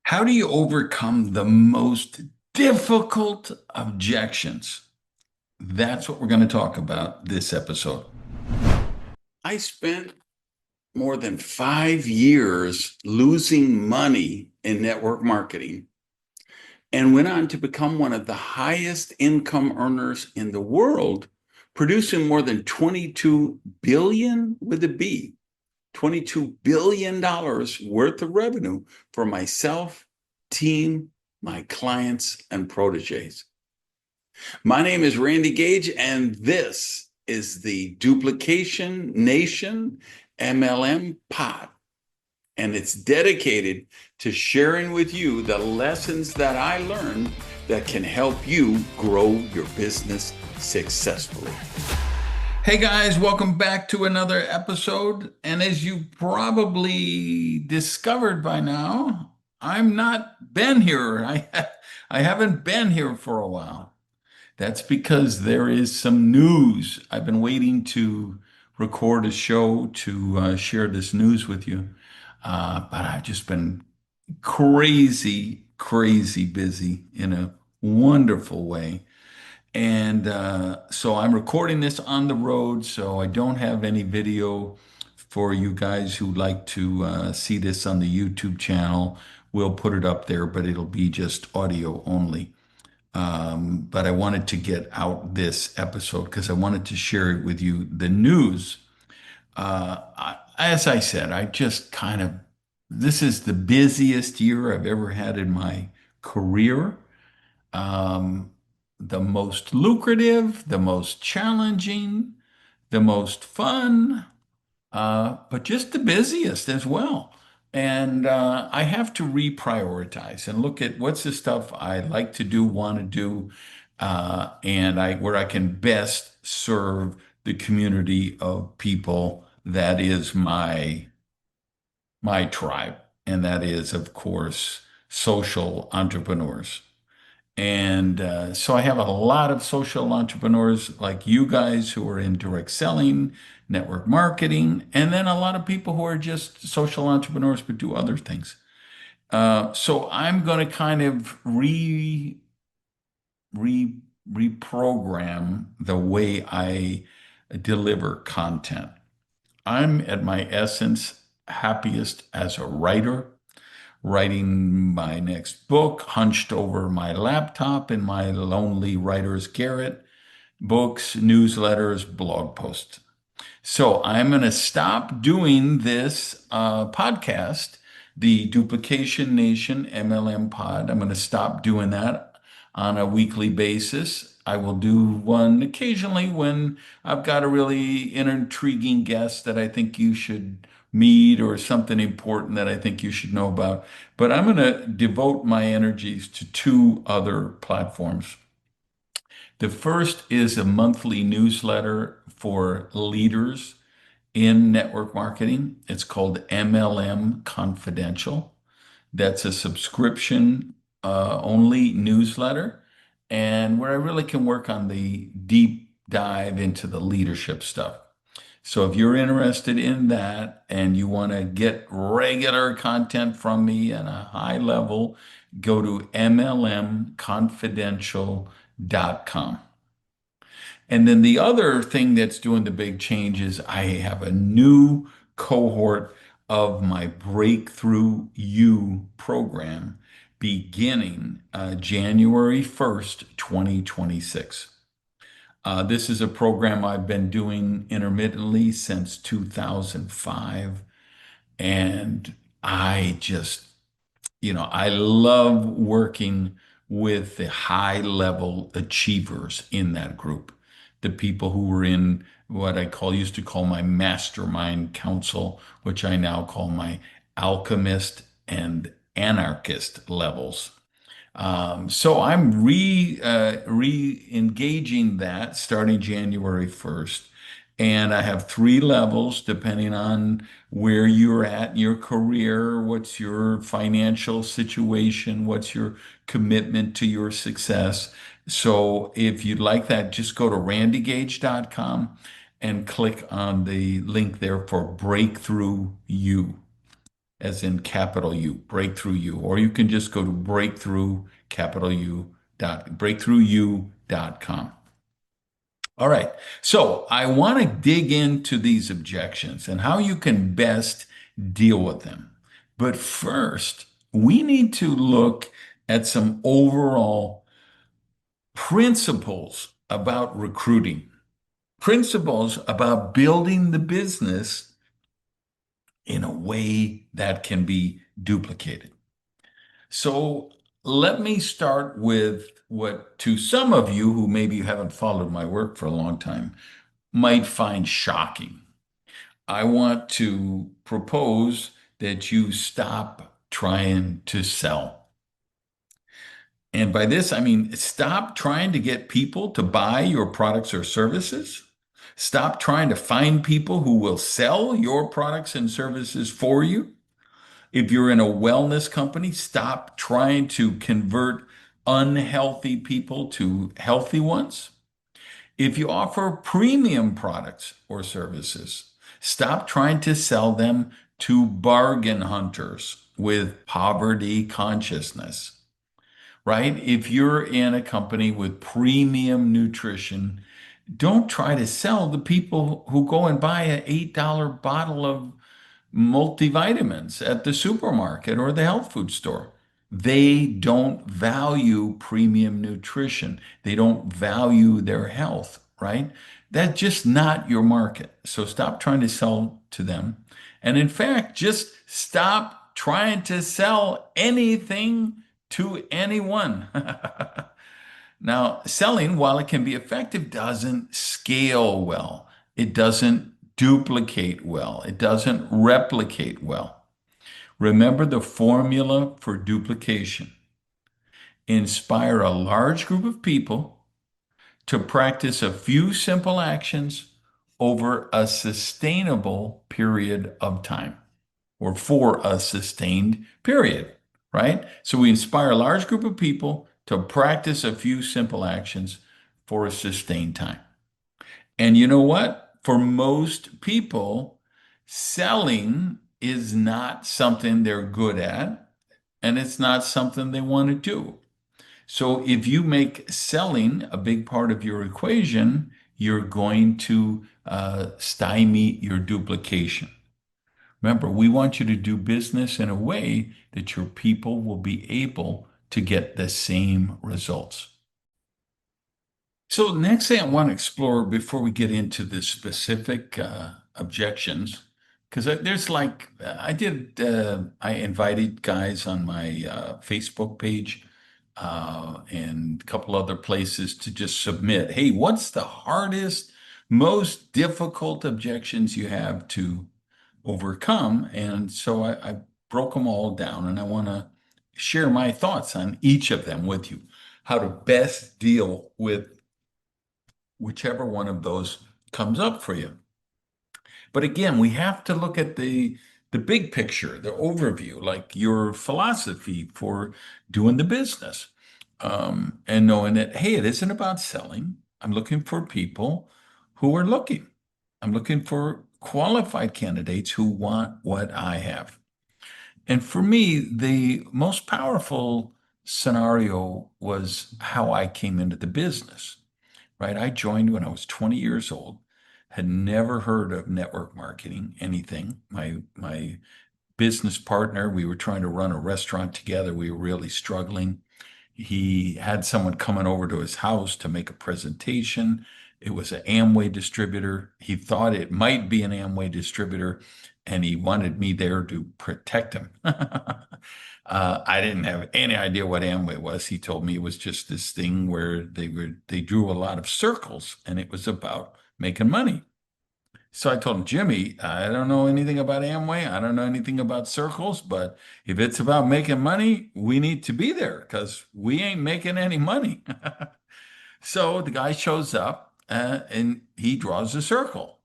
How do you overcome the most difficult objections? That's what we're going to talk about this episode. I spent more than 5 years losing money in network marketing and went on to become one of the highest income earners in the world, producing more than 22 billion with a B, $22 billion worth of revenue for myself, team, my clients, and proteges. My name is Randy Gage, and this is the Duplication Nation MLM Pod. And it's dedicated to sharing with you the lessons that I learned that can help you grow your business successfully. Hey guys, welcome back to another episode. And as you probably discovered by now, I'm not been here. I haven't been here for a while. That's because there is some news. I've been waiting to record a show to share this news with you. But I've just been crazy, crazy busy in a wonderful way. And so I'm recording this on the road, so I don't have any video for you guys who like to see this on the YouTube channel. We'll put it up there, but it'll be just audio only. But I wanted to get out this episode because I wanted to share it with you. The news, as I said, this is the busiest year I've ever had in my career. Um, the most lucrative, the most challenging, the most fun, but just the busiest as well. And I have to reprioritize and look at what's the stuff I like to do, want to do, and where I can best serve the community of people that is my tribe, and that is, of course, social entrepreneurs. And so I have a lot of social entrepreneurs like you guys who are in direct selling, network marketing, and then a lot of people who are just social entrepreneurs but do other things. So I'm going to kind of re reprogram the way I deliver content. I'm at my essence happiest as a writer, writing my next book, hunched over my laptop in my lonely writer's garret, books, newsletters, blog posts. So I'm going to stop doing this podcast, the Duplication Nation MLM Pod. I'm going to stop doing that on a weekly basis. I will do one occasionally when I've got a really intriguing guest that I think you should meet or something important that I think you should know about. But I'm going to devote my energies to two other platforms. The first is a monthly newsletter for leaders in network marketing. It's called MLM Confidential. That's a subscription only newsletter, and where I really can work on the deep dive into the leadership stuff. So if you're interested in that and you want to get regular content from me at a high level, go to mlmconfidential.com. And then the other thing that's doing the big change is I have a new cohort of my Breakthrough You program beginning January 1st, 2026. This is a program I've been doing intermittently since 2005. And I just I love working with the high level achievers in that group, the people who were in what used to call my mastermind council, which I now call my alchemist and anarchist levels. So I'm re-engaging that starting January 1st. And I have three levels depending on where you're at in your career, what's your financial situation, what's your commitment to your success. So if you'd like that, just go to randygage.com and click on the link there for Breakthrough You. as in capital U, Breakthrough U, or you can just go to breakthrough.com. All right. So I want to dig into these objections and how you can best deal with them. But first, we need to look at some overall principles about recruiting, principles about building the business in a way that can be duplicated. So let me start with what, to some of you who maybe haven't followed my work for a long time, might find shocking. I want to propose that you stop trying to sell. And by this, I mean, stop trying to get people to buy your products or services. Stop trying to find people who will sell your products and services for you. If you're in a wellness company, stop trying to convert unhealthy people to healthy ones. If you offer premium products or services, stop trying to sell them to bargain hunters with poverty consciousness, right? If you're in a company with premium nutrition, don't try to sell the people who go and buy an $8 bottle of multivitamins at the supermarket or the health food store. They don't value premium nutrition. They don't value their health, right? That's just not your market. So stop trying to sell to them. And in fact, just stop trying to sell anything to anyone. Now, selling, while it can be effective, doesn't scale well. It doesn't duplicate well. It doesn't replicate well. Remember the formula for duplication. Inspire a large group of people to practice a few simple actions over a sustainable period of time, or for a sustained period, right? So we inspire a large group of people to practice a few simple actions for a sustained time. And you know what? For most people, selling is not something they're good at, and it's not something they want to do. So if you make selling a big part of your equation, you're going to stymie your duplication. Remember, we want you to do business in a way that your people will be able to get the same results. So the next thing I want to explore before we get into the specific objections, because there's like I invited guys on my Facebook page and a couple other places to just submit, hey, what's the hardest, most difficult objections you have to overcome? And so I broke them all down, and I want to share my thoughts on each of them with you, how to best deal with whichever one of those comes up for you. But again, we have to look at the big picture, the overview, like your philosophy for doing the business, and knowing that, hey, it isn't about selling. I'm looking for people who are looking. I'm looking for qualified candidates who want what I have. And for me, the most powerful scenario was how I came into the business, right? I joined when I was 20 years old, had never heard of network marketing, anything. My business partner, we were trying to run a restaurant together. We were really struggling. He had someone coming over to his house to make a presentation. It was an Amway distributor. He thought it might be an Amway distributor, and he wanted me there to protect him. I didn't have any idea what Amway was. He told me it was just this thing where they drew a lot of circles, and it was about making money. So I told him, Jimmy, I don't know anything about Amway. I don't know anything about circles, but if it's about making money, we need to be there because we ain't making any money. So the guy shows up and he draws a circle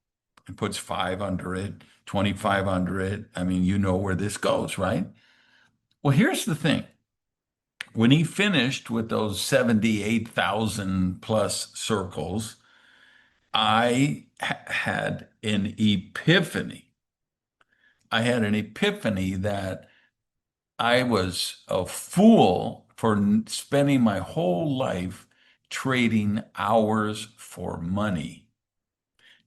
and puts 5 under it, 25 under it. I mean, you know where this goes, right? Well, here's the thing. When he finished with those 78,000 plus circles, I had an epiphany. I had an epiphany that I was a fool for spending my whole life trading hours for money,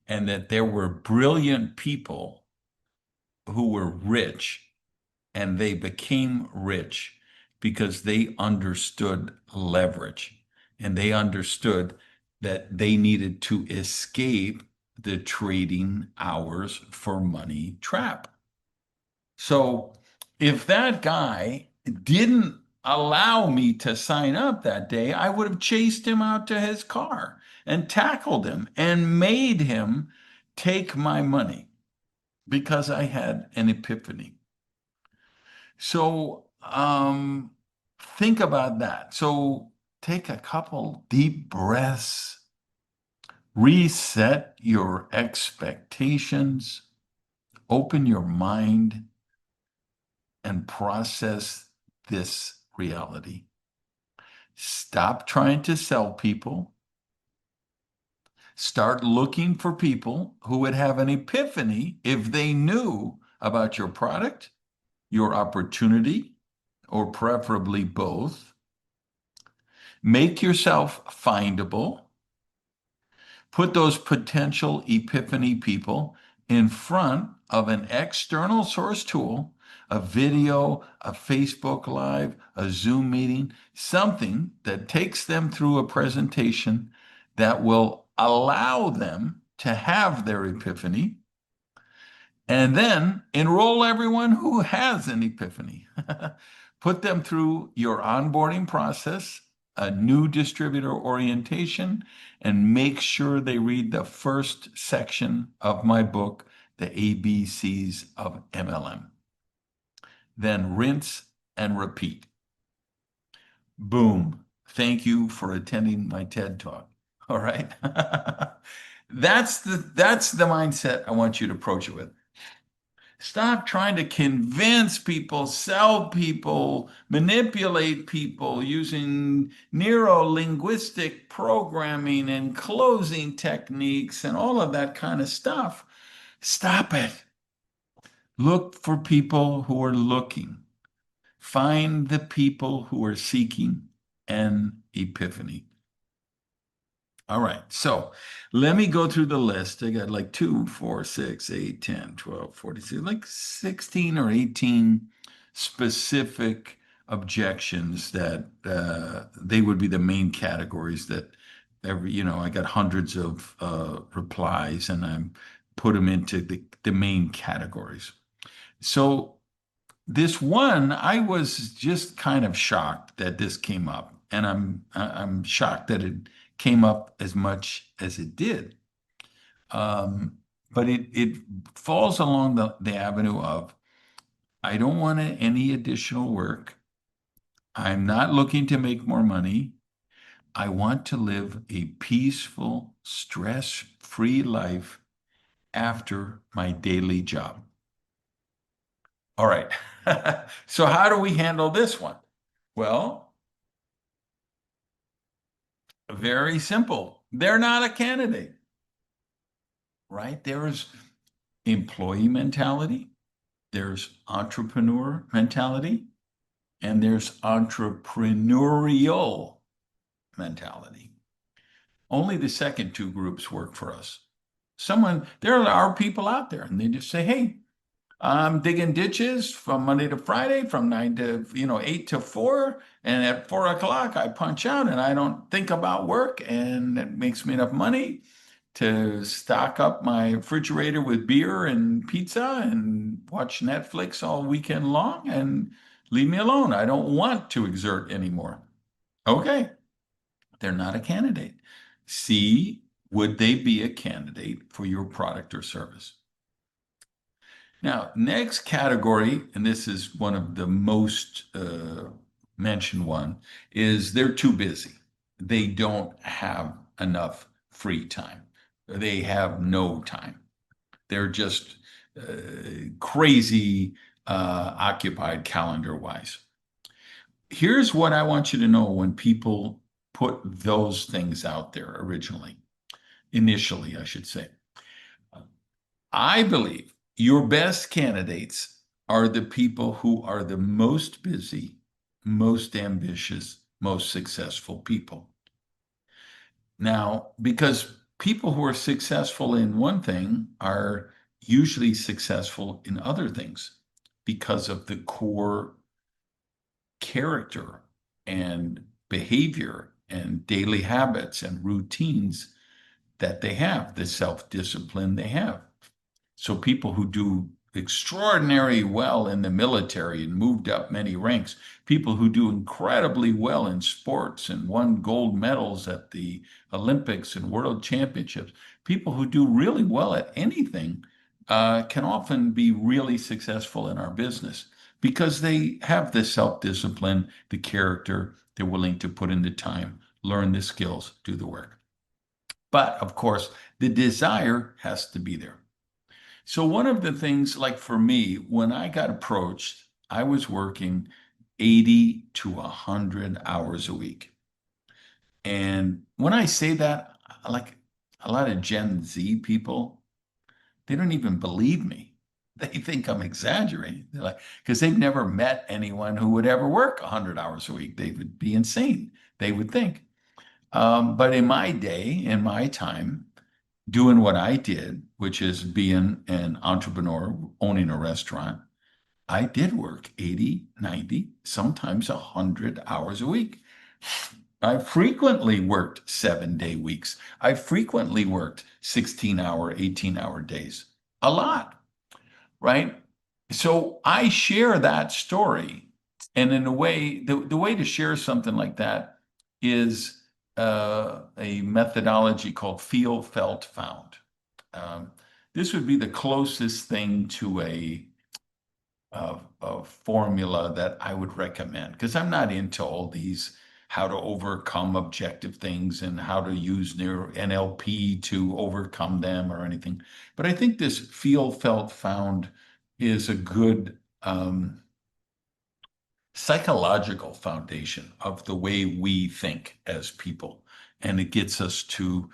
and that there were brilliant people who were rich and they became rich because they understood leverage and they understood that they needed to escape the trading hours for money trap. So if that guy didn't allow me to sign up that day, I would have chased him out to his car and tackled him and made him take my money because I had an epiphany. So think about that. So take a couple deep breaths, reset your expectations, open your mind, and process this reality. Stop trying to sell people. Start looking for people who would have an epiphany if they knew about your product, your opportunity, or preferably both. Make yourself findable. Put those potential epiphany people in front of an external source tool, a video, a Facebook Live, a Zoom meeting, something that takes them through a presentation that will allow them to have their epiphany, and then enroll everyone who has an epiphany. Put them through your onboarding process, a new distributor orientation, and make sure they read the first section of my book, The ABCs of MLM. Then rinse and repeat. Boom. Thank you for attending my TED Talk. All right. That's the mindset I want you to approach it with. Stop trying to convince people, sell people, manipulate people using neuro-linguistic programming and closing techniques and all of that kind of stuff. Stop it. Look for people who are looking. Find the people who are seeking an epiphany. All right, so let me go through the list. I got like 2, 4, 6, 8, 10, 12, 46, like 16 or 18 specific objections that they would be the main categories that I got hundreds of replies and I put them into the main categories. So this one, I was just kind of shocked that this came up, and I'm shocked that it came up as much as it did. But it falls along the avenue of I don't want any additional work. I'm not looking to make more money. I want to live a peaceful, stress-free life after my daily job. All right. So how do we handle this one? Well, very simple. They're not a candidate, right? There's employee mentality, there's entrepreneur mentality, and there's entrepreneurial mentality. Only the second two groups work for us. There are people out there, and they just say, hey, I'm digging ditches from Monday to Friday, from 8 to 4. And at 4 o'clock, I punch out and I don't think about work. And it makes me enough money to stock up my refrigerator with beer and pizza and watch Netflix all weekend long and leave me alone. I don't want to exert anymore. Okay, they're not a candidate. See, would they be a candidate for your product or service? Now, next category, and this is one of the most mentioned one, is they're too busy. They don't have enough free time. They have no time. They're just crazy occupied calendar-wise. Here's what I want you to know when people put those things out there initially, I should say. I believe Your best candidates are the people who are the most busy, most ambitious, most successful people. Now, because people who are successful in one thing are usually successful in other things because of the core character and behavior and daily habits and routines that they have, the self-discipline they have. So people who do extraordinarily well in the military and moved up many ranks, people who do incredibly well in sports and won gold medals at the Olympics and world championships, people who do really well at anything can often be really successful in our business because they have the self-discipline, the character, they're willing to put in the time, learn the skills, do the work. But of course, the desire has to be there. So one of the things, like for me, when I got approached, I was working 80 to 100 hours a week. And when I say that, like a lot of Gen Z people, they don't even believe me. They think I'm exaggerating. They're like, because they've never met anyone who would ever work 100 hours a week. They would be insane, they would think. But in my day, in my time, doing what I did, which is being an entrepreneur, owning a restaurant, I did work 80, 90, sometimes 100 hours a week. I frequently worked 7-day weeks. I frequently worked 16-hour, 18-hour days. A lot, right? So I share that story. And in a way, the way to share something like that is a methodology called feel, felt, found. Um, this would be the closest thing to a formula that I would recommend because I'm not into all these how to overcome objective things and how to use neuro NLP to overcome them or anything. But I think this feel, felt, found is a good psychological foundation of the way we think as people. And it gets us to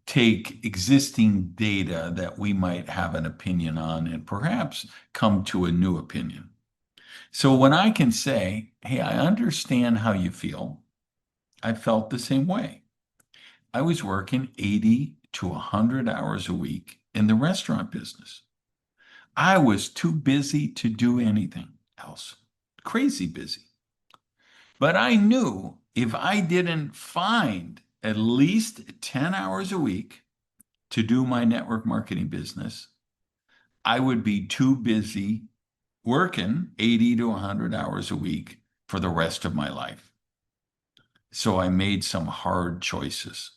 take existing data that we might have an opinion on and perhaps come to a new opinion. So when I can say, hey, I understand how you feel, I felt the same way. I was working 80 to 100 hours a week in the restaurant business. I was too busy to do anything else, crazy busy. But I knew if I didn't find at least 10 hours a week to do my network marketing business, I would be too busy working 80 to 100 hours a week for the rest of my life. So I made some hard choices.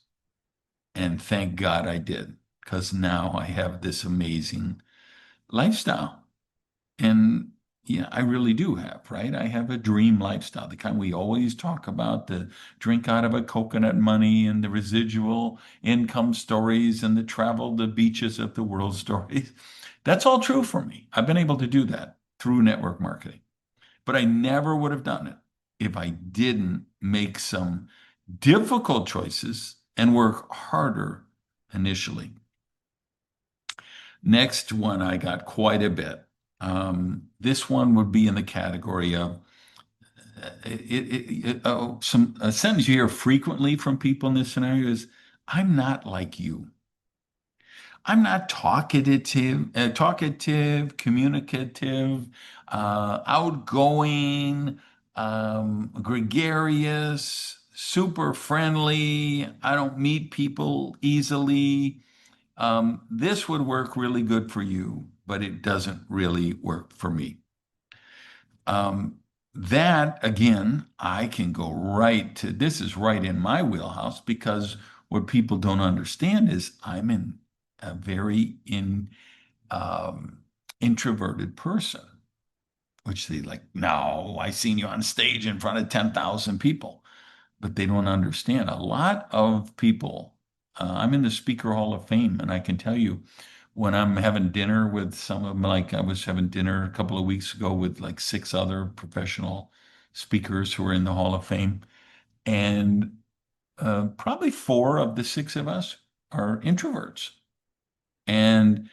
And thank God I did, because now I have this amazing lifestyle. And yeah, I really do have, right? I have a dream lifestyle, the kind we always talk about, the drink out of a coconut money and the residual income stories and the travel the beaches of the world stories. That's all true for me. I've been able to do that through network marketing, but I never would have done it if I didn't make some difficult choices and work harder initially. Next one, I got quite a bit. This one would be in the category of some a sentence you hear frequently from people in this scenario is, "I'm not like you. I'm not talkative, communicative, outgoing, gregarious, super friendly. I don't meet people easily. This would work really good for you, but it doesn't really work for me." Um, that again, I can go right to this is right in my wheelhouse because what people don't understand is I'm in a very um, introverted person, which they like, no, I seen you on stage in front of 10,000 people, but they don't understand. A lot of people, I'm in the Speaker Hall of Fame, and I can tell you when I'm having dinner with some of them, like I was having dinner a couple of weeks ago with like 6 other professional speakers who are in the Hall of Fame, and probably 4 of the 6 of us are introverts. And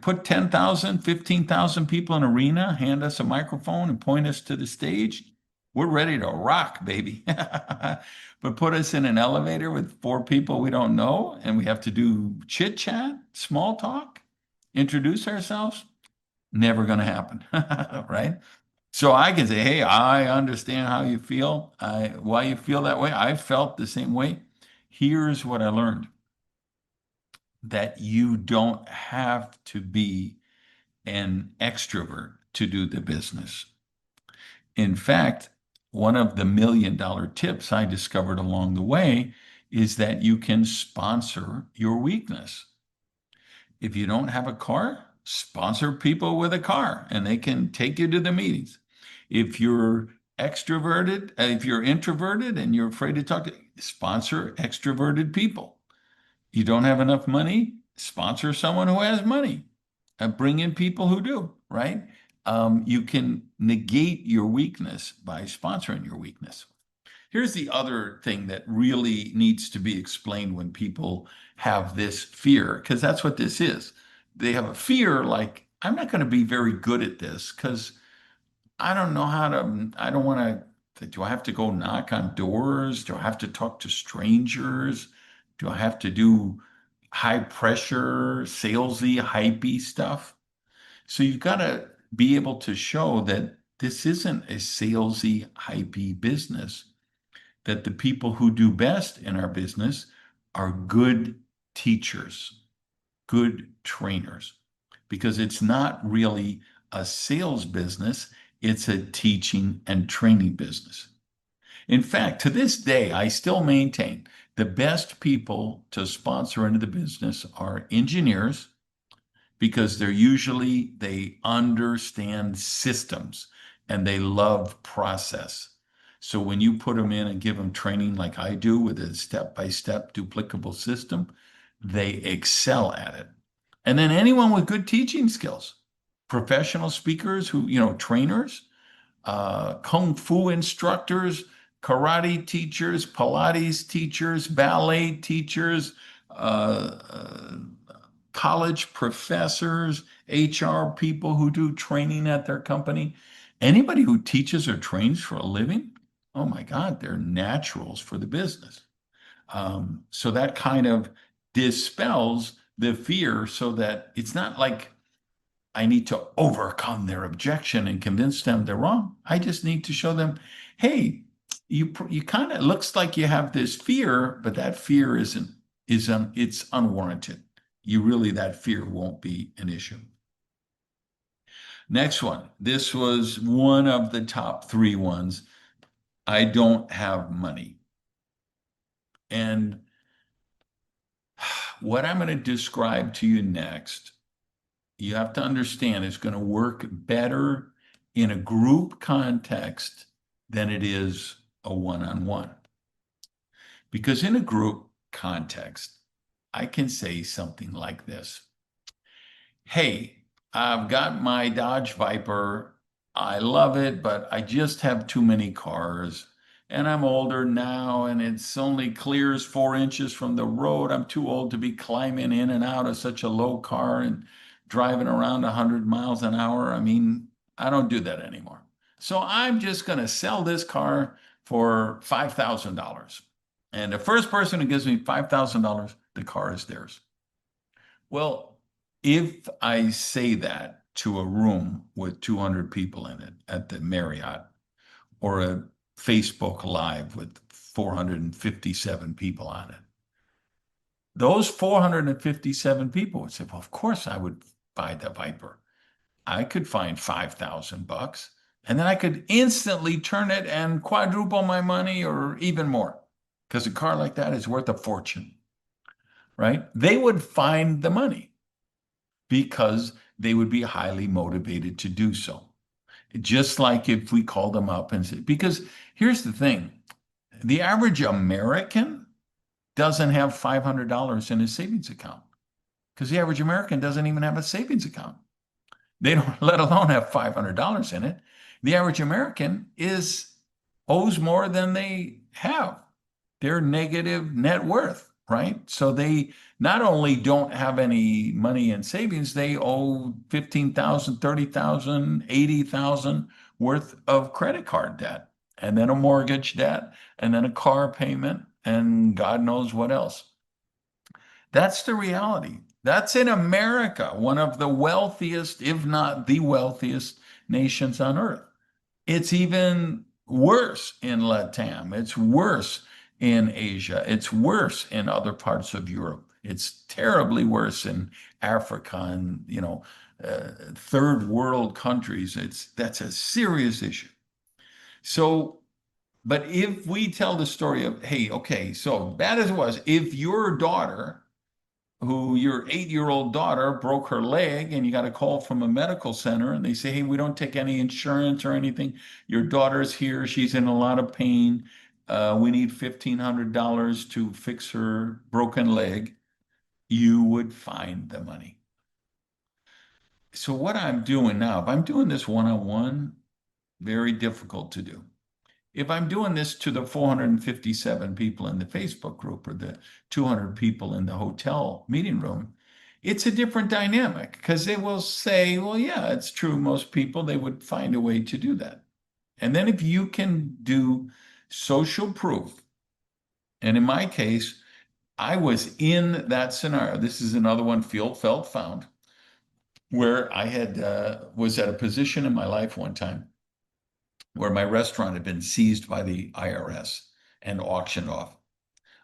Put 10,000, 15,000 people in an arena, hand us a microphone and point us to the stage. We're ready to rock, baby. But put us in an elevator with four people we don't know, and we have to do chit chat, small talk, introduce ourselves. Never going to happen, right? So I can say, hey, I understand how you feel, why you feel that way. I felt the same way. Here's what I learned, that you don't have to be an extrovert to do the business. In fact, one of the $1 million tips I discovered along the way is that you can sponsor your weakness. If you don't have a car, sponsor people with a car and they can take you to the meetings. If you're if you're introverted and you're afraid to talk, sponsor extroverted people. You don't have enough money, sponsor someone who has money and bring in people who do, right? You can negate your weakness by sponsoring your weakness. Here's the other thing that really needs to be explained when people have this fear, because that's what this is. They have a fear like, I'm not going to be very good at this because I don't know how to, I don't want to, do I have to go knock on doors? Do I have to talk to strangers? Do I have to do high pressure, salesy, hypey stuff? So you've got to be able to show that this isn't a salesy, hypey business, that the people who do best in our business are good teachers, good trainers, because it's not really a sales business, it's a teaching and training business. In fact, to this day, I still maintain the best people to sponsor into the business are engineers, because they understand systems and they love process. So when you put them in and give them training like I do with a step-by-step duplicable system, they excel at it. And then anyone with good teaching skills, professional speakers trainers, kung fu instructors, karate teachers, Pilates teachers, ballet teachers, college professors, HR people who do training at their company. Anybody who teaches or trains for a living, oh my God, they're naturals for the business. So that kind of dispels the fear so that it's not like I need to overcome their objection and convince them they're wrong. I just need to show them, hey, you kind of looks like you have this fear, but that fear it's unwarranted. That fear won't be an issue. Next one. This was one of the top 3 ones. I don't have money. And what I'm going to describe to you next, you have to understand is going to work better in a group context than it is a one-on-one. Because in a group context, I can say something like this. Hey, I've got my Dodge Viper. I love it, but I just have too many cars. And I'm older now, and it's only clears 4 inches from the road. I'm too old to be climbing in and out of such a low car and driving around 100 miles an hour. I mean, I don't do that anymore. So I'm just going to sell this car for $5,000. And the first person who gives me $5,000, the car is theirs. Well, if I say that to a room with 200 people in it at the Marriott, or a Facebook Live with 457 people on it, those 457 people would say, well, of course I would buy the Viper. I could find $5,000 and then I could instantly turn it and quadruple my money or even more, because a car like that is worth a fortune, right? They would find the money because they would be highly motivated to do so. Just like if we call them up and say, because here's the thing, the average American doesn't have $500 in his savings account, because the average American doesn't even have a savings account. They don't, let alone have $500 in it. The average American owes more than they have. Their negative net worth. right? So they not only don't have any money in savings, they owe 15,000, 30,000, 80,000 worth of credit card debt, and then a mortgage debt, and then a car payment, and God knows what else. That's the reality. That's in America, one of the wealthiest, if not the wealthiest nations on earth. It's even worse in Latam. It's worse in Asia. It's worse in other parts of Europe. It's terribly worse in Africa and, third world countries. That's a serious issue. So, but if we tell the story of, hey, okay, so bad as it was, if your daughter your 8-year-old daughter broke her leg and you got a call from a medical center and they say, hey, we don't take any insurance or anything. Your daughter's here. She's in a lot of pain. We need $1,500 to fix her broken leg. You would find the money. So what I'm doing now, if I'm doing this one-on-one, very difficult to do. If I'm doing this to the 457 people in the Facebook group or the 200 people in the hotel meeting room, it's a different dynamic because they will say, well, yeah, it's true. Most people, they would find a way to do that. And then if you can do social proof, and in my case, I was in that scenario. This is another one, feel, felt, found, where I had was at a position in my life one time where my restaurant had been seized by the IRS and auctioned off.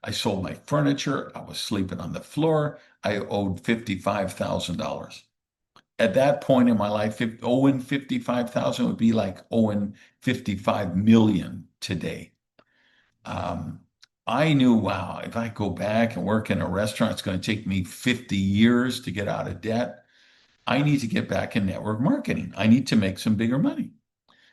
I sold my furniture. I was sleeping on the floor. I owed $55,000. At that point in my life, owing 55,000 would be like owing 55 million today. Um, I knew, wow, if I go back and work in a restaurant, it's going to take me 50 years to get out of debt. I need to get back in network marketing. I need to make some bigger money.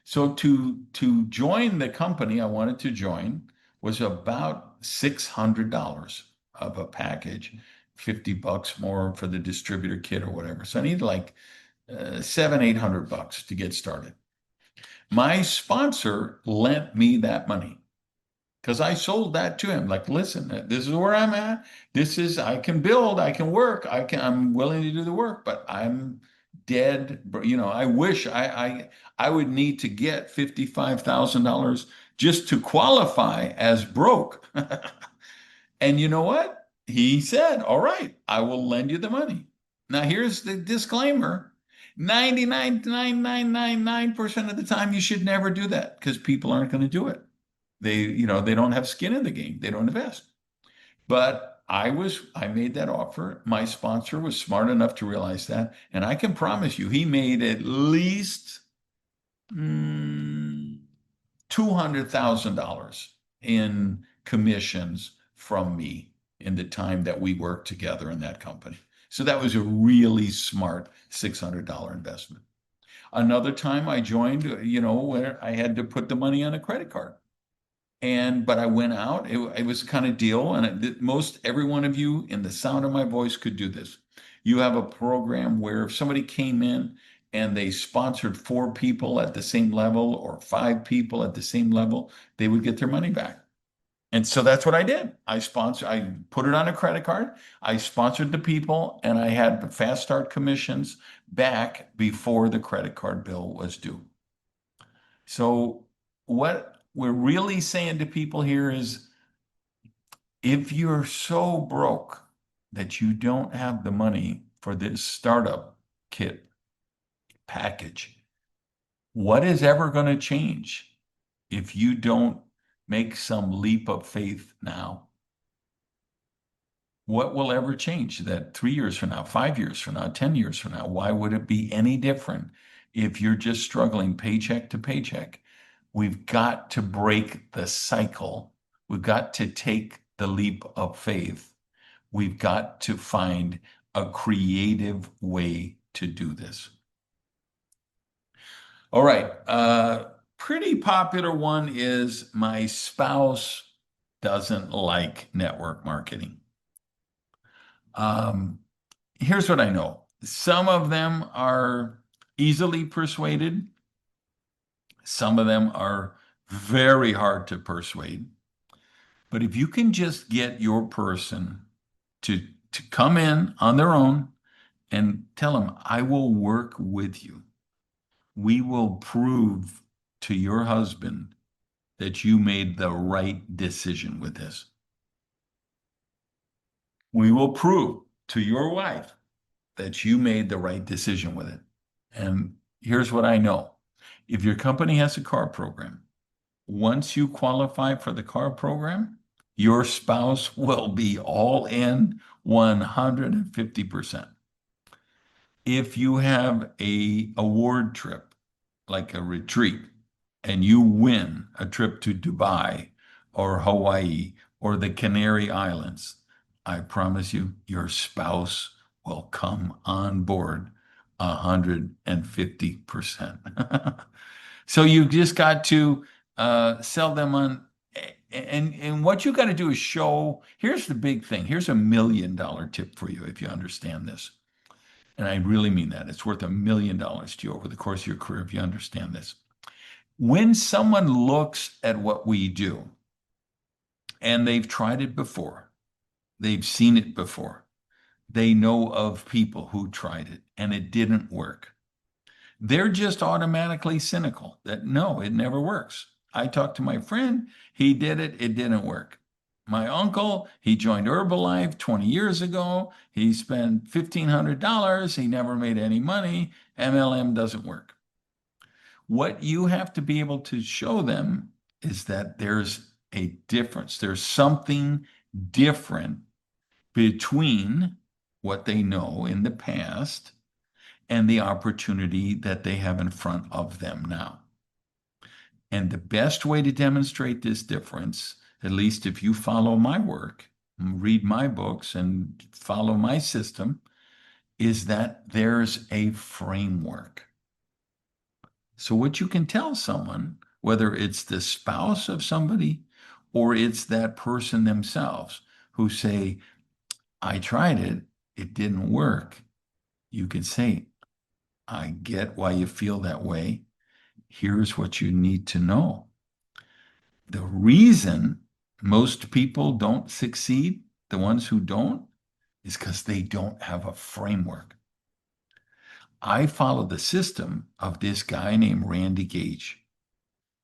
So to join the company I wanted to join was about $600 of a package, $50 more for the distributor kit or whatever. So I needed like 700, $800 to get started. My sponsor lent me that money because I sold that to him. Like, listen, this is where I'm at. I can build, I can work, I'm willing to do the work, but I'm dead. I wish I would need to get $55,000 just to qualify as broke. And you know what? He said, all right, I will lend you the money. Now, here's the disclaimer. 99.9999% of the time, you should never do that because people aren't going to do it. They don't have skin in the game. They don't invest. But I made that offer. My sponsor was smart enough to realize that. And I can promise you, he made at least $200,000 in commissions from me in the time that we worked together in that company. So that was a really smart $600 investment. Another time I joined, where I had to put the money on a credit card. But I went out. It was a kind of deal, and most every one of you in the sound of my voice could do this. You have a program where if somebody came in and they sponsored 4 people at the same level or 5 people at the same level, they would get their money back. And so that's what I did. I put it on a credit card. I sponsored the people, and I had the fast start commissions back before the credit card bill was due. So what we're really saying to people here is if you're so broke that you don't have the money for this startup kit package, what is ever going to change if you don't make some leap of faith now? What will ever change that 3 years from now, 5 years from now, 10 years from now? Why would it be any different if you're just struggling paycheck to paycheck? We've got to break the cycle. We've got to take the leap of faith. We've got to find a creative way to do this. All right. Pretty popular one is my spouse doesn't like network marketing. Here's what I know. Some of them are easily persuaded. Some of them are very hard to persuade. But if you can just get your person to come in on their own and tell them, I will work with you. We will prove to your husband that you made the right decision with this. We will prove to your wife that you made the right decision with it. And here's what I know. If your company has a car program, once you qualify for the car program, your spouse will be all in 150%. If you have a award trip, like a retreat, and you win a trip to Dubai or Hawaii or the Canary Islands, I promise you, your spouse will come on board 150%. So you just got to sell them on, and what you got to do is show. Here's the big thing. Here's $1 million tip for you if you understand this. And I really mean that. It's worth $1 million to you over the course of your career if you understand this. When someone looks at what we do and they've tried it before, they've seen it before, they know of people who tried it and it didn't work. They're just automatically cynical that no, it never works. I talked to my friend, he did it, it didn't work. My uncle, he joined Herbalife 20 years ago. He spent $1,500. He never made any money. MLM doesn't work. What you have to be able to show them is that there's a difference. There's something different between what they know in the past and the opportunity that they have in front of them now. And the best way to demonstrate this difference, at least if you follow my work, read my books, and follow my system, is that there's a framework. So what you can tell someone, whether it's the spouse of somebody or it's that person themselves who say, I tried it, it didn't work. You can say, I get why you feel that way. Here's what you need to know. The reason most people don't succeed, the ones who don't, is because they don't have a framework. I follow the system of this guy named Randy Gage.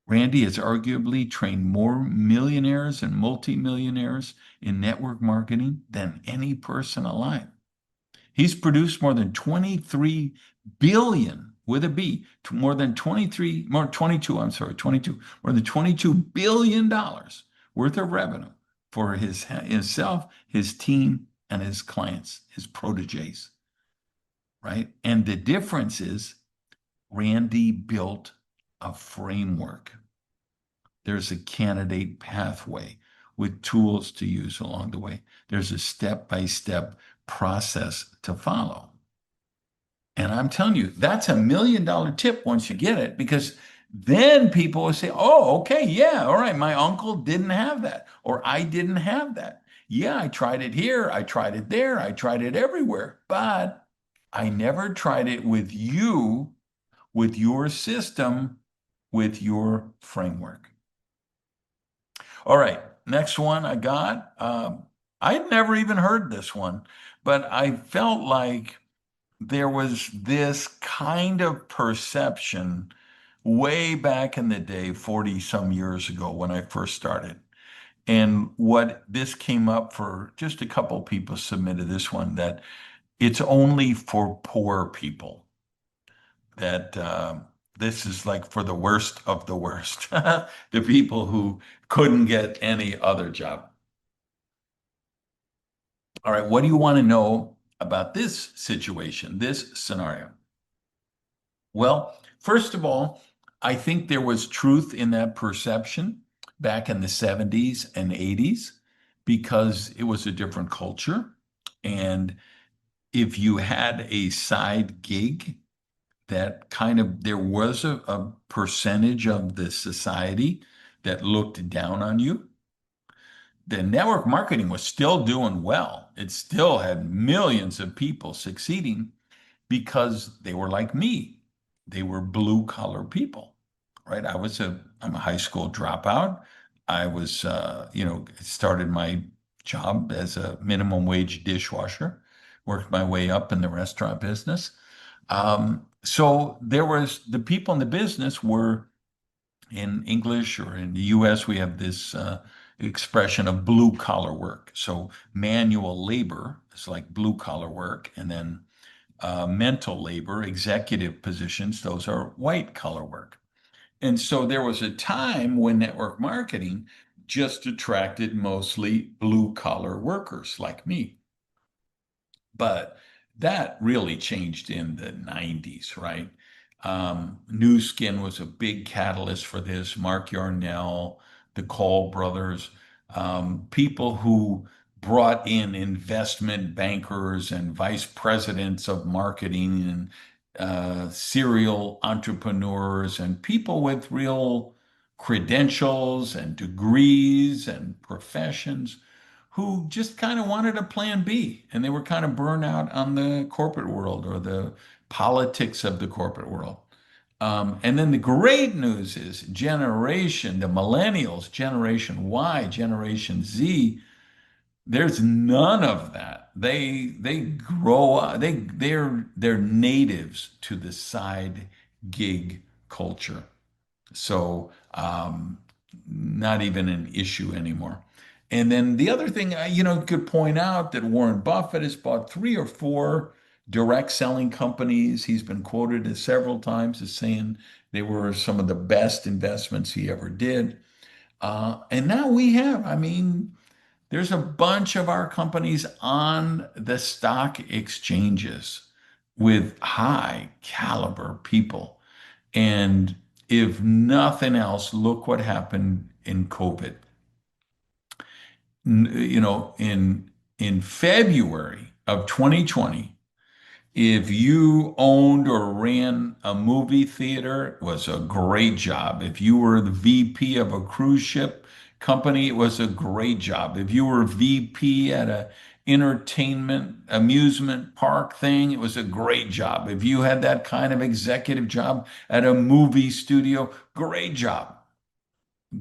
Randy has arguably trained more millionaires and multimillionaires in network marketing than any person alive. He's produced more than 23 billion with a B, more than 22, more than $22 billion worth of revenue for himself, his team, and his clients, his proteges, right? And the difference is Randy built a framework. There's a candidate pathway with tools to use along the way. There's a step-by-step process to follow. And I'm telling you, that's $1 million tip once you get it, because then people will say, oh, okay, yeah, all right, my uncle didn't have that, or I didn't have that. Yeah, I tried it here, I tried it there, I tried it everywhere, but I never tried it with you, with your system, with your framework. All right, next one I got. I had never even heard this one, but I felt like there was this kind of perception way back in the day, 40 some years ago when I first started. And what this came up for, just a couple people submitted this one, that it's only for poor people, that this is like for the worst of the worst, the people who couldn't get any other job. All right, what do you want to know about this situation, this scenario? Well, first of all, I think there was truth in that perception back in the 70s and 80s because it was a different culture. And if you had a side gig, that kind of, there was a percentage of the society that looked down on you. The network marketing was still doing well. It still had millions of people succeeding because they were like me. They were blue collar people, right? I'm a high school dropout. I was, started my job as a minimum wage dishwasher, worked my way up in the restaurant business. So there was the people in the business were in English, or in the US, we have this expression of blue collar work. So manual labor is like blue collar work, and then mental labor, executive positions, those are white collar work. And so there was a time when network marketing just attracted mostly blue collar workers like me. But that really changed in the 90s, right? New Skin was a big catalyst for this. Mark Yarnell, the Call brothers, people who brought in investment bankers and vice presidents of marketing and serial entrepreneurs and people with real credentials and degrees and professions who just kind of wanted a plan B, and they were kind of burned out on the corporate world or the politics of the corporate world. And then the great news is the millennials, Generation Y, Generation Z, there's none of that. They grow up, they're natives to the side gig culture. So, not even an issue anymore. And then the other thing, could point out that Warren Buffett has bought three or four direct selling companies. He's been quoted as several times as saying they were some of the best investments he ever did. And now there's a bunch of our companies on the stock exchanges with high caliber people. And if nothing else, look what happened in COVID. In February of 2020, if you owned or ran a movie theater, it was a great job. If you were the VP of a cruise ship company, it was a great job. If you were VP at a entertainment amusement park thing, it was a great job. If you had that kind of executive job at a movie studio, great job.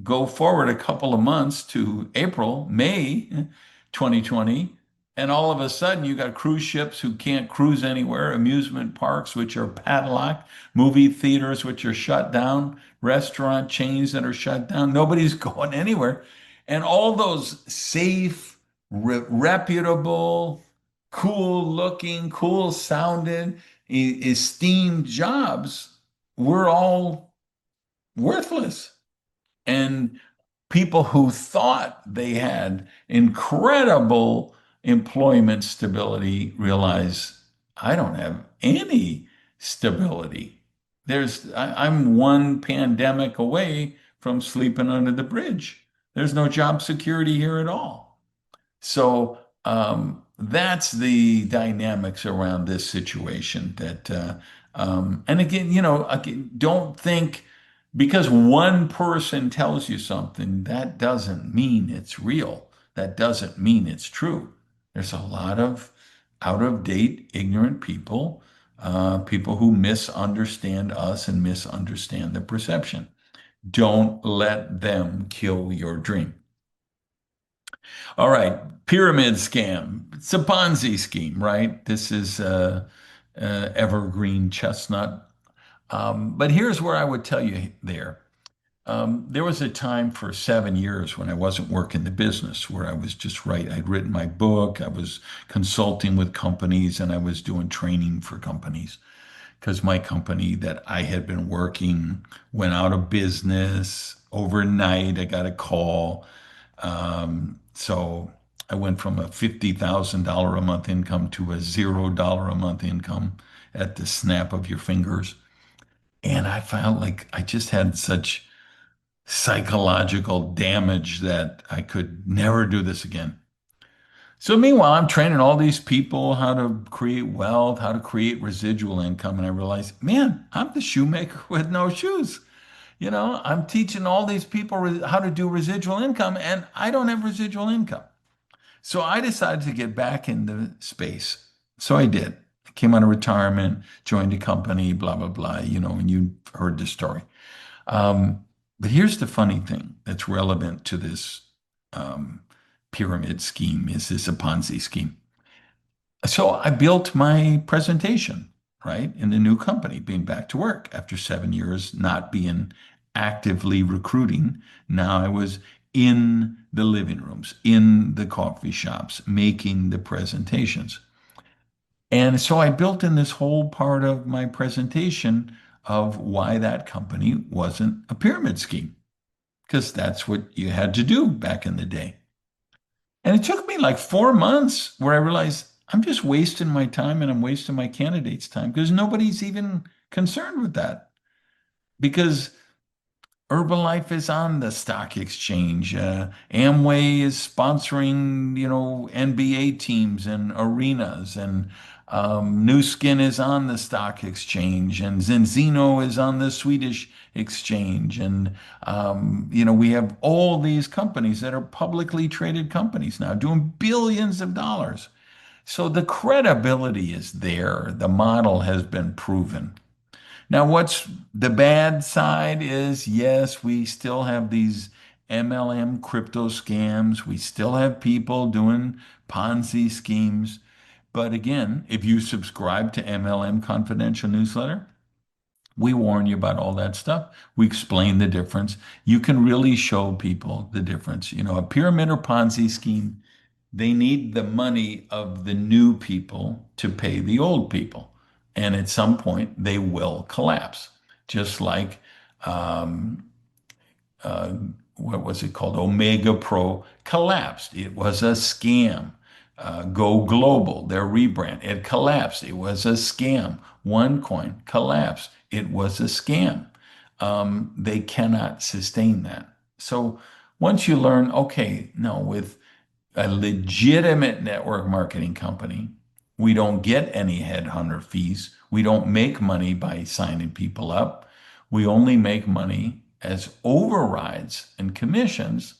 Go forward a couple of months to April, May 2020, and all of a sudden you got cruise ships who can't cruise anywhere, amusement parks which are padlocked, movie theaters which are shut down, restaurant chains that are shut down. Nobody's going anywhere. And all those safe, reputable, cool looking, cool sounding, esteemed jobs were all worthless. And people who thought they had incredible employment stability realize I don't have any stability. I'm one pandemic away from sleeping under the bridge. There's no job security here at all. So that's the dynamics around this situation. And again, don't think because one person tells you something, that doesn't mean it's real. That doesn't mean it's true. There's a lot of out of date, ignorant people, people who misunderstand us and misunderstand the perception. Don't let them kill your dream. All right, pyramid scam. It's a Ponzi scheme, right? This is evergreen chestnut. But here's where I would tell you there. There was a time for 7 years when I wasn't working the business, where I was just right. I'd written my book, I was consulting with companies, and I was doing training for companies because my company that I had been working went out of business overnight. I got a call. So I went from a $50,000 a month income to a $0 a month income at the snap of your fingers. And I felt like I just had such psychological damage that I could never do this again. So meanwhile, I'm training all these people how to create wealth, how to create residual income. And I realized, man, I'm the shoemaker with no shoes. I'm teaching all these people how to do residual income, and I don't have residual income. So I decided to get back into space. So I did. I came out of retirement, joined a company, blah, blah, blah, and you heard the story. Um, But here's the funny thing that's relevant to this um, pyramid scheme is this a Ponzi scheme? So I built my presentation, right, in the new company, being back to work after 7 years not being actively recruiting. Now I was in the living rooms, in the coffee shops, making the presentations. And so I built in this whole part of my presentation of why that company wasn't a pyramid scheme, because that's what you had to do back in the day. And it took me like 4 months where I realized I'm just wasting my time and I'm wasting my candidate's time because nobody's even concerned with that. Because Herbalife is on the stock exchange. Amway is sponsoring, NBA teams and arenas, and New Skin is on the stock exchange, and Zinzino is on the Swedish exchange, and we have all these companies that are publicly traded companies now doing billions of dollars. So the credibility is there. The model has been proven. Now, what's the bad side is, yes, we still have these MLM crypto scams. We still have people doing Ponzi schemes. But again, if you subscribe to MLM Confidential newsletter, we warn you about all that stuff. We explain the difference. You can really show people the difference. A pyramid or Ponzi scheme, they need the money of the new people to pay the old people. And at some point, they will collapse. Just like, um, uh, what was it called? Omega Pro collapsed. It was a scam. Go Global, their rebrand, it collapsed. It was a scam. OneCoin collapsed. It was a scam. They cannot sustain that. So once you learn, okay, no, with a legitimate network marketing company, we don't get any headhunter fees. We don't make money by signing people up. We only make money as overrides and commissions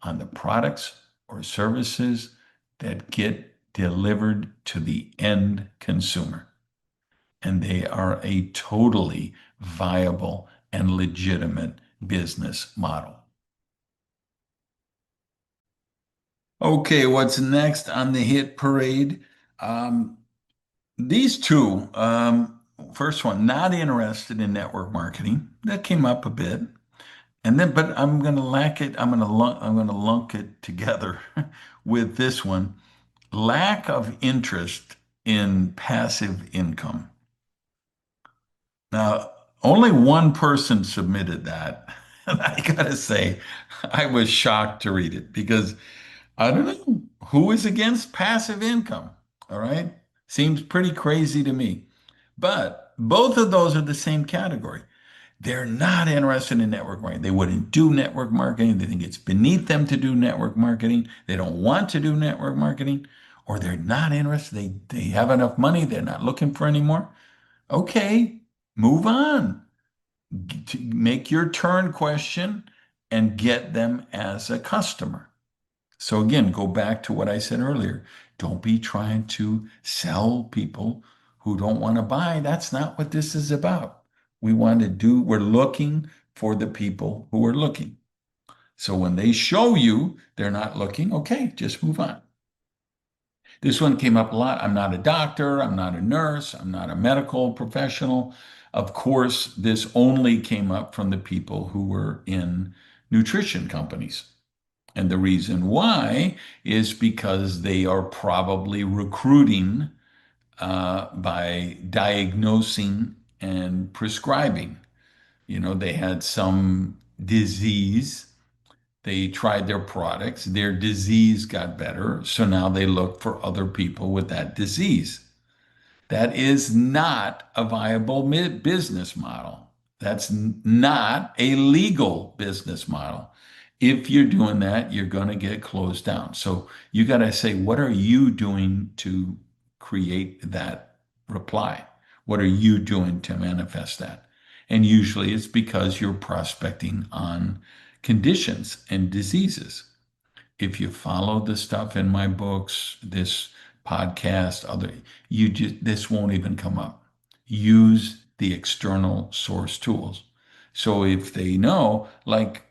on the products or services that get delivered to the end consumer. And they are a totally viable and legitimate business model. Okay, what's next on the hit parade? Um, these two, first one, not interested in network marketing. That came up a bit. And then, but I'm going to lack it. I'm going to lunk it together with this one. Lack of interest in passive income. Now, only one person submitted that. And I gotta say, I was shocked to read it because I don't know who is against passive income. All right. Seems pretty crazy to me. But both of those are the same category. They're not interested in network marketing. They wouldn't do network marketing. They think it's beneath them to do network marketing. They don't want to do network marketing, or they're not interested. They have enough money. They're not looking for any more. Okay, move on. Make your turn question and get them as a customer. So again, go back to what I said earlier. Don't be trying to sell people who don't want to buy. That's not what this is about. We're looking for the people who are looking. So when they show you they're not looking, okay, just move on. This one came up a lot. I'm not a doctor. I'm not a nurse. I'm not a medical professional. Of course, this only came up from the people who were in nutrition companies. And the reason why is because they are probably recruiting by diagnosing and prescribing. They had some disease, they tried their products, their disease got better, so now they look for other people with that disease. That is not a viable business model. That's not a legal business model. If you're doing that, you're going to get closed down. So you got to say, what are you doing to create that reply? What are you doing to manifest that? And usually it's because you're prospecting on conditions and diseases. If you follow the stuff in my books, this podcast, this won't even come up. Use the external source tools. So if they know, like,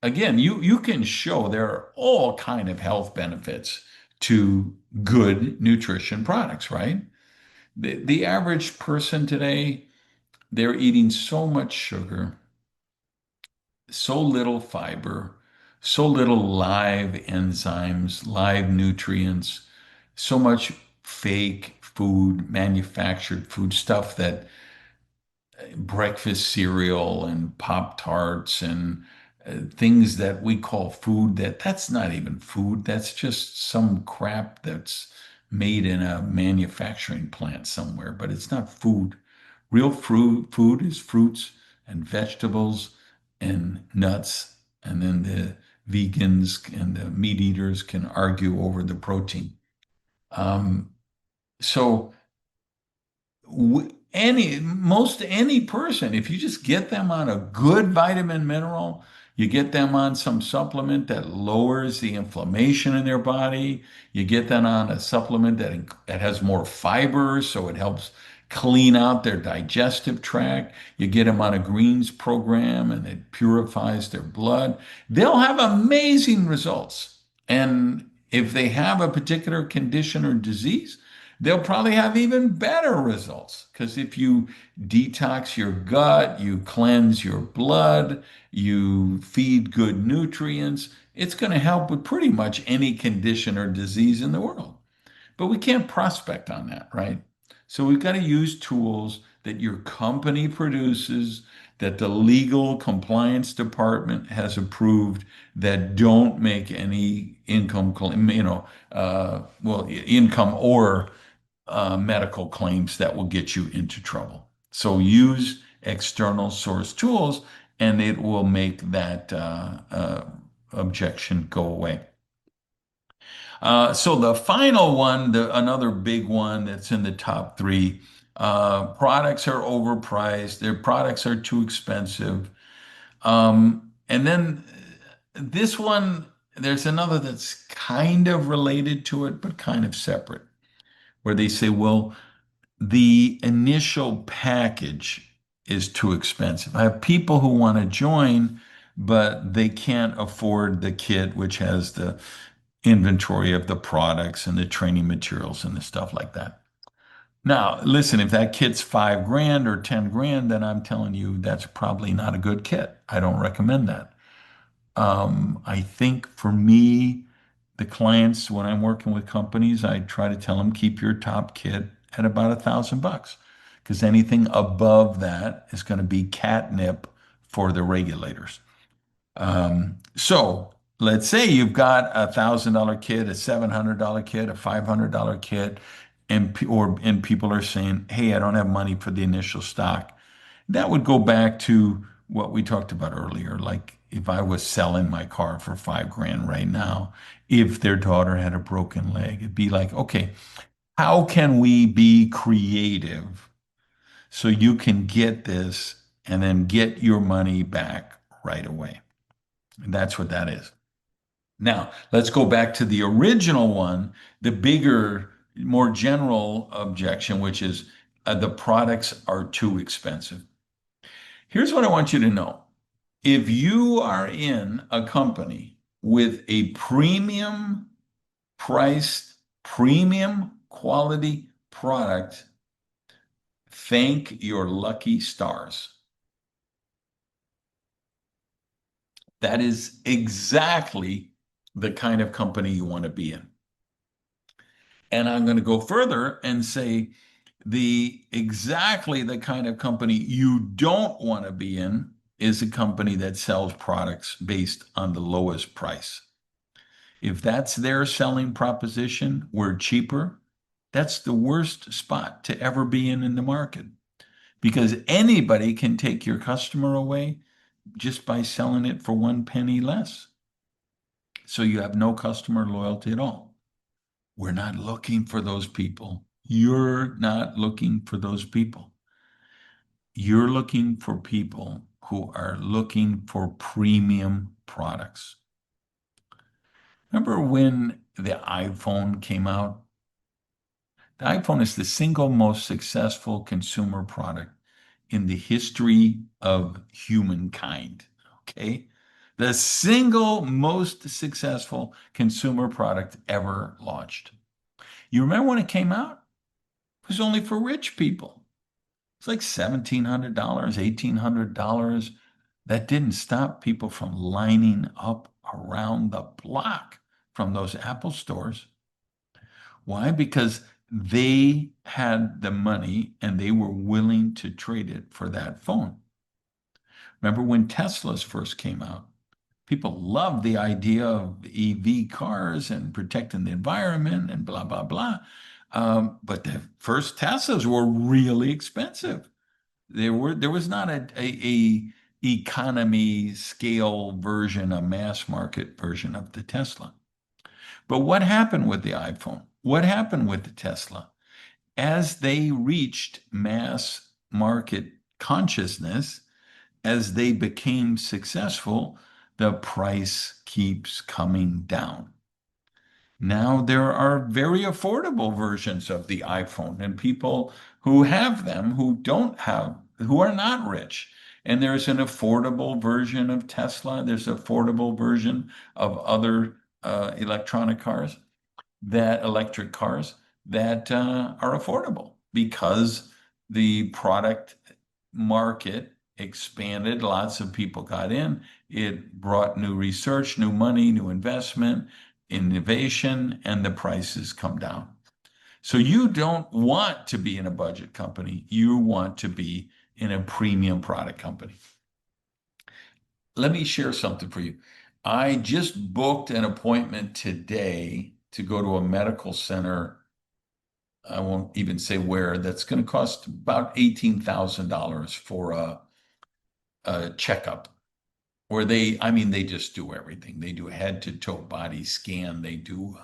again, you can show there are all kind of health benefits to good nutrition products, right? The average person today, they're eating so much sugar, so little fiber, so little live enzymes, live nutrients, so much fake food, manufactured food stuff that breakfast cereal and Pop Tarts and things that we call food that's not even food. That's just some crap that's made in a manufacturing plant somewhere, but it's not food. Real food is fruits and vegetables and nuts. And then the vegans and the meat eaters can argue over the protein. Um, so any person, if you just get them on a good vitamin mineral, you get them on some supplement that lowers the inflammation in their body, you get them on a supplement that has more fiber, so it helps clean out their digestive tract. You get them on a greens program and it purifies their blood. They'll have amazing results. And if they have a particular condition or disease, they'll probably have even better results because if you detox your gut, you cleanse your blood, you feed good nutrients, it's going to help with pretty much any condition or disease in the world. But we can't prospect on that, right? So we've got to use tools that your company produces, that the legal compliance department has approved, that don't make any income, income or medical claims that will get you into trouble. So use external source tools and it will make that objection go away. So the final one, another big one that's in the top three, products are overpriced. Their products are too expensive. And then this one, there's another that's kind of related to it, but kind of separate, where they say, well, the initial package is too expensive. I have people who want to join, but they can't afford the kit, which has the inventory of the products and the training materials and the stuff like that. Now, listen, if that kit's 5 grand or 10 grand, then I'm telling you that's probably not a good kit. I don't recommend that. I think for me, the clients, when I'm working with companies, I try to tell them keep your top kit at about $1,000 because anything above that is going to be catnip for the regulators. So let's say you've got $1,000 kit, a $700 kit, a $500 kit, and people are saying, "Hey, I don't have money for the initial stock." That would go back to what we talked about earlier. Like if I was selling my car for 5 grand right now, if their daughter had a broken leg, it'd be like, okay, how can we be creative so you can get this and then get your money back right away? And that's what that is. Now, let's go back to the original one, the bigger, more general objection, which is the products are too expensive. Here's what I want you to know. If you are in a company with a premium priced, premium quality product, thank your lucky stars. That is exactly the kind of company you want to be in. And I'm going to go further and say exactly the kind of company you don't want to be in is a company that sells products based on the lowest price. If that's their selling proposition, we're cheaper. That's the worst spot to ever be in the market because anybody can take your customer away just by selling it for 1 penny less. So you have no customer loyalty at all. We're not looking for those people. You're not looking for those people. You're looking for people who are looking for premium products. Remember when the iPhone came out? The iPhone is the single most successful consumer product in the history of humankind. Okay. The single most successful consumer product ever launched. You remember when it came out? It was only for rich people. It's like $1,700, $1,800. That didn't stop people from lining up around the block from those Apple stores. Why? Because they had the money and they were willing to trade it for that phone. Remember when Teslas first came out? People loved the idea of EV cars and protecting the environment and blah, blah, blah. But the first Teslas were really expensive. There was not a economy scale version, a mass market version of the Tesla. But what happened with the iPhone? What happened with the Tesla? As they reached mass market consciousness, as they became successful, the price keeps coming down. Now there are very affordable versions of the iPhone, and people who have them who don't have, who are not rich. And there's an affordable version of Tesla. There's an affordable version of other electric cars that are affordable because the product market expanded. Lots of people got in. It brought new research, new money, new investment, innovation, and the prices come down. So you don't want to be in a budget company. You want to be in a premium product company. Let me share something for you. I just booked an appointment today to go to a medical center. I won't even say where. That's going to cost about $18,000 for a checkup where they just do everything. They do a head to toe body scan. They do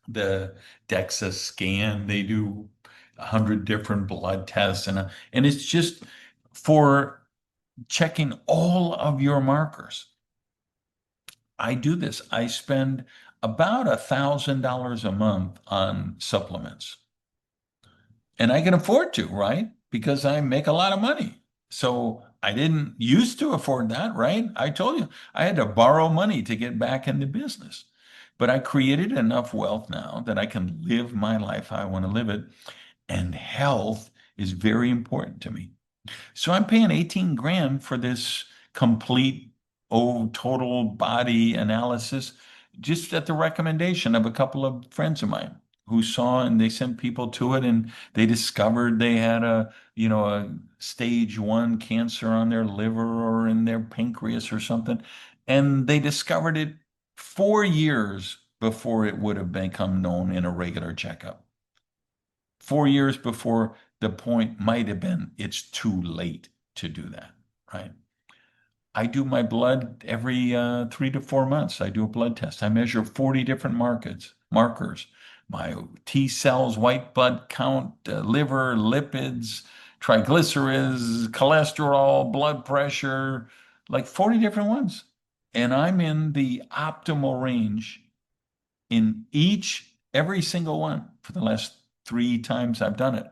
the DEXA scan. They do 100 different blood tests. And it's just for checking all of your markers. I do this. I spend about $1,000 a month on supplements. And I can afford to, right? Because I make a lot of money. So I didn't used to afford that, right? I told you I had to borrow money to get back in the business. But I created enough wealth now that I can live my life how I want to live it. And health is very important to me. So I'm paying 18 grand for this complete, total body analysis, just at the recommendation of a couple of friends of mine who saw and they sent people to it and they discovered they had a stage 1 cancer on their liver or in their pancreas or something. And they discovered it 4 years before it would have become known in a regular checkup. 4 years before the point might have been it's too late to do that, right? I do my blood every 3 to 4 months. I do a blood test. I measure 40 different markers, my T cells, white blood count, liver, lipids, triglycerides, cholesterol, blood pressure, like 40 different ones. And I'm in the optimal range in every single one for the last 3 times I've done it.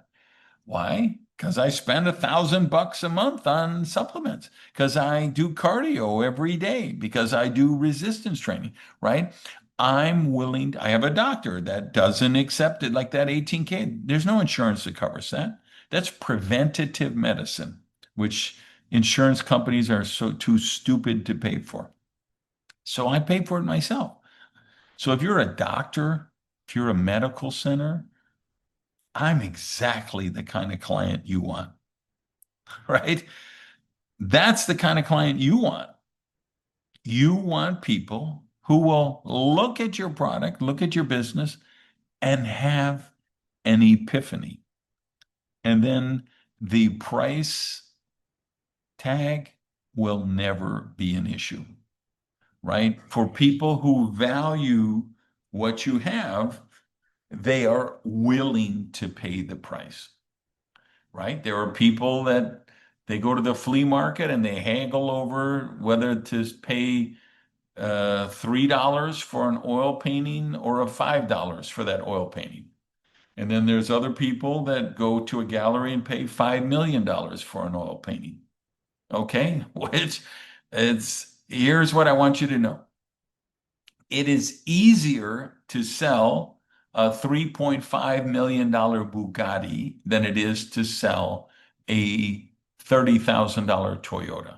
Why? Because I spend $1,000 a month on supplements, because I do cardio every day, because I do resistance training, right? I have a doctor that doesn't accept it like that 18K. There's no insurance that covers that. That's preventative medicine, which insurance companies are so too stupid to pay for. So I pay for it myself. So if you're a doctor, if you're a medical center, I'm exactly the kind of client you want, right? That's the kind of client you want. You want people who will look at your product, look at your business, and have an epiphany. And then the price tag will never be an issue, right? For people who value what you have, they are willing to pay the price, right? There are people that they go to the flea market and they haggle over whether to pay $3 for an oil painting or a $5 for that oil painting. And then there's other people that go to a gallery and pay $5 million for an oil painting. Okay, which here's what I want you to know. It is easier to sell a $3.5 million Bugatti than it is to sell a $30,000 Toyota.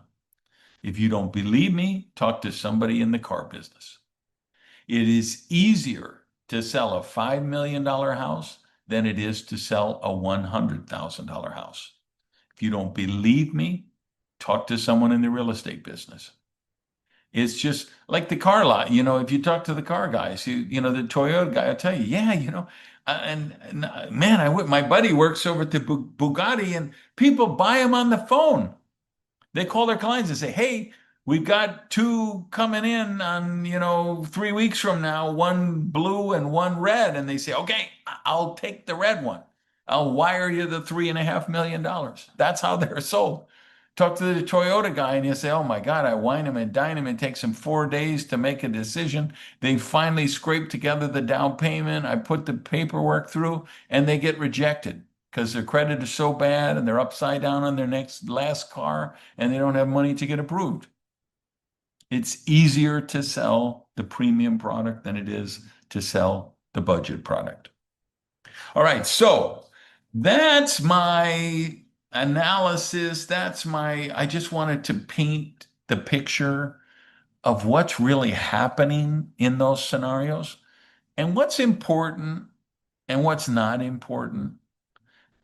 If you don't believe me, talk to somebody in the car business. It is easier to sell a $5 million house than it is to sell a $100,000 house. If you don't believe me, talk to someone in the real estate business. It's just like the car lot. If you talk to the car guys, the Toyota guy will tell you, yeah, and man, my buddy works over at the Bugatti, and people buy them on the phone. They call their clients and say, hey, we've got two coming in on, 3 weeks from now, one blue and one red. And they say, okay, I'll take the red one. I'll wire you the $3.5 million. That's how they're sold. Talk to the Toyota guy and you say, oh my God, I wine him and dine him. It takes him 4 days to make a decision. They finally scrape together the down payment. I put the paperwork through and they get rejected because their credit is so bad and they're upside down on their last car and they don't have money to get approved. It's easier to sell the premium product than it is to sell the budget product. All right, so that's my analysis. I just wanted to paint the picture of what's really happening in those scenarios and what's important and what's not important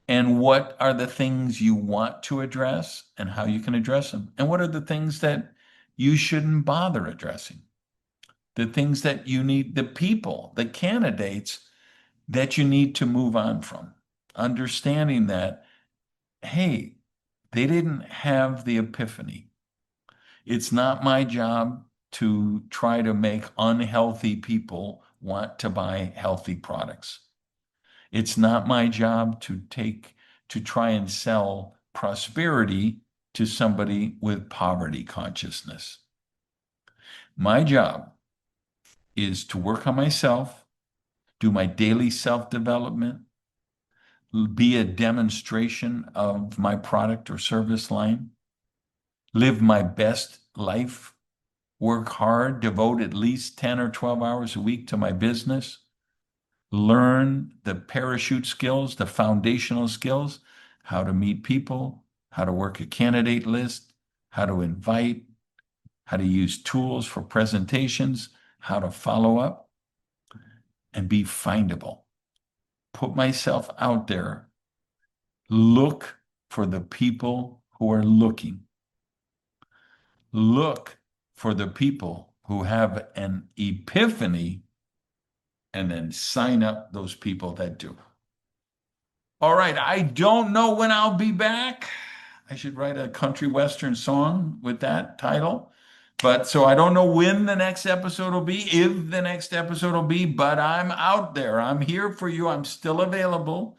and what are the things you want to address and how you can address them. And what are the things that you shouldn't bother addressing? The things that you need, the people, the candidates that you need to move on from. Understanding that, hey, they didn't have the epiphany. It's not my job to try to make unhealthy people want to buy healthy products. It's not my job to try and sell prosperity to somebody with poverty consciousness. My job is to work on myself, do my daily self-development, be a demonstration of my product or service line, live my best life, work hard, devote at least 10 or 12 hours a week to my business, learn the parachute skills, the foundational skills, how to meet people, how to work a candidate list, how to invite, how to use tools for presentations, how to follow up, and be findable. Put myself out there. Look for the people who are looking. Look for the people who have an epiphany and then sign up those people that do. All right, I don't know when I'll be back. I should write a country western song with that title. But so I don't know when the next episode will be, if the next episode will be, but I'm out there. I'm here for you. I'm still available.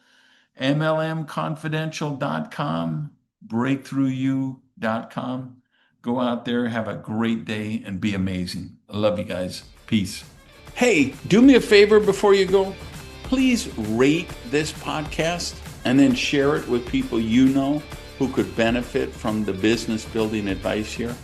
MLMconfidential.com, breakthroughyou.com. Go out there, have a great day, and be amazing. I love you guys. Peace. Hey, do me a favor before you go. Please rate this podcast and then share it with people you know who could benefit from the business building advice here.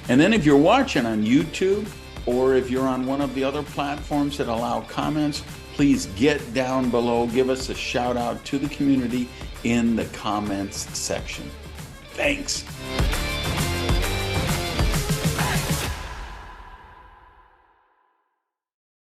And then if you're watching on YouTube or if you're on one of the other platforms that allow comments, please get down below, give us a shout out to the community in the comments section. Thanks.